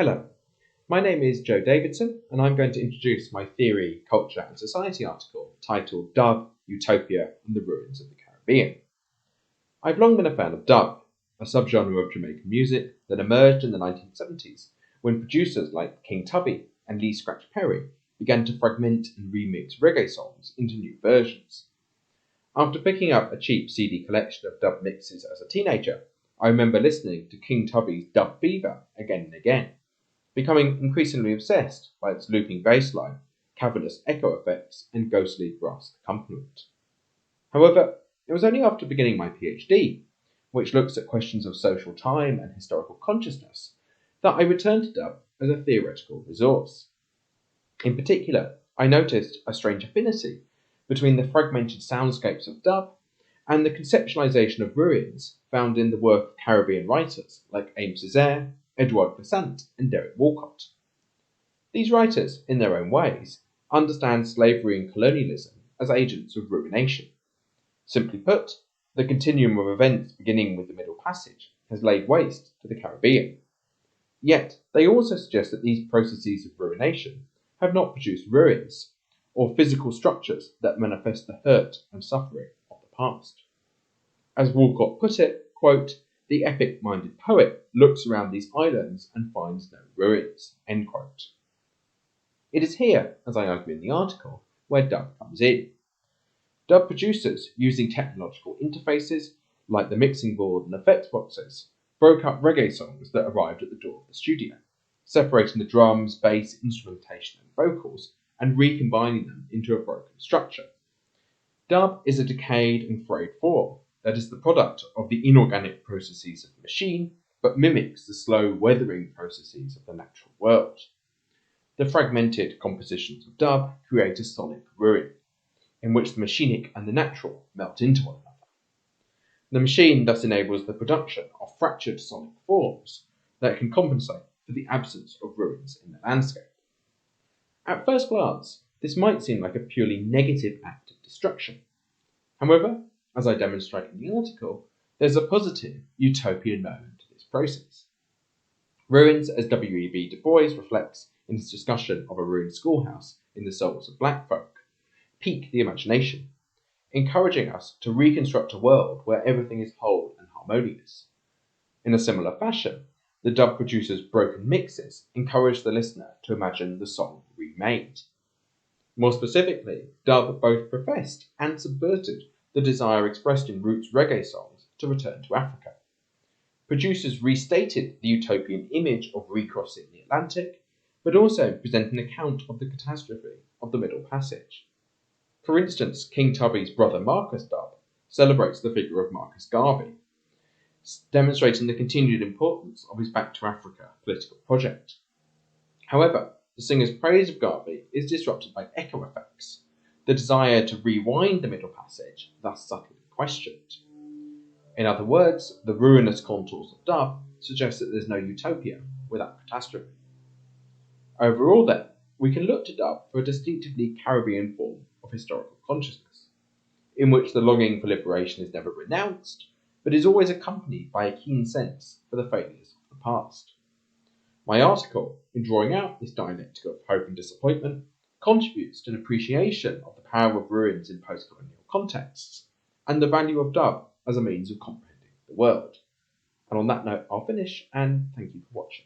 Hello, my name is Joe Davidson, and I'm going to introduce my Theory, Culture and Society article titled Dub, Utopia and the Ruins of the Caribbean. I've long been a fan of dub, a subgenre of Jamaican music that emerged in the 1970s when producers like King Tubby and Lee Scratch Perry began to fragment and remix reggae songs into new versions. After picking up a cheap CD collection of dub mixes as a teenager, I remember listening to King Tubby's Dub Fever again and again, becoming increasingly obsessed by its looping bass line, cavernous echo effects, and ghostly brass accompaniment. However, it was only after beginning my PhD, which looks at questions of social time and historical consciousness, that I returned to dub as a theoretical resource. In particular, I noticed a strange affinity between the fragmented soundscapes of dub and the conceptualization of ruins found in the work of Caribbean writers like Aimé Césaire, Edouard Glissant, and Derek Walcott. These writers, in their own ways, understand slavery and colonialism as agents of ruination. Simply put, the continuum of events beginning with the Middle Passage has laid waste to the Caribbean. Yet, they also suggest that these processes of ruination have not produced ruins, or physical structures that manifest the hurt and suffering of the past. As Walcott put it, quote, "The epic-minded poet looks around these islands and finds no ruins." End quote. It is here, as I argue in the article, where dub comes in. Dub producers, using technological interfaces like the mixing board and effects boxes, broke up reggae songs that arrived at the door of the studio, separating the drums, bass, instrumentation, and vocals, and recombining them into a broken structure. Dub is a decayed and frayed form that is the product of the inorganic processes of the machine, but mimics the slow weathering processes of the natural world. The fragmented compositions of dub create a sonic ruin, in which the machinic and the natural melt into one another. The machine thus enables the production of fractured sonic forms that can compensate for the absence of ruins in the landscape. At first glance, this might seem like a purely negative act of destruction. However, as I demonstrate in the article, there's a positive utopian moment to this process. Ruins, as W.E.B. Du Bois reflects in his discussion of a ruined schoolhouse in The Souls of Black Folk, pique the imagination, encouraging us to reconstruct a world where everything is whole and harmonious. In a similar fashion, the dub producer's broken mixes encourage the listener to imagine the song remade. More specifically, dub both professed and subverted the desire expressed in roots reggae songs to return to Africa. Producers restated the utopian image of recrossing the Atlantic, but also present an account of the catastrophe of the Middle Passage. For instance, King Tubby's Brother Marcus dub celebrates the figure of Marcus Garvey, demonstrating the continued importance of his Back to Africa political project. However, the singer's praise of Garvey is disrupted by echo effects, the desire to rewind the Middle Passage thus subtly questioned. In other words, the ruinous contours of dub suggest that there's no utopia without catastrophe. Overall then, we can look to dub for a distinctively Caribbean form of historical consciousness, in which the longing for liberation is never renounced, but is always accompanied by a keen sense for the failures of the past. My article, in drawing out this dialectic of hope and disappointment, contributes to an appreciation of the power of ruins in postcolonial contexts, and the value of dub as a means of comprehending the world. And on that note, I'll finish, and thank you for watching.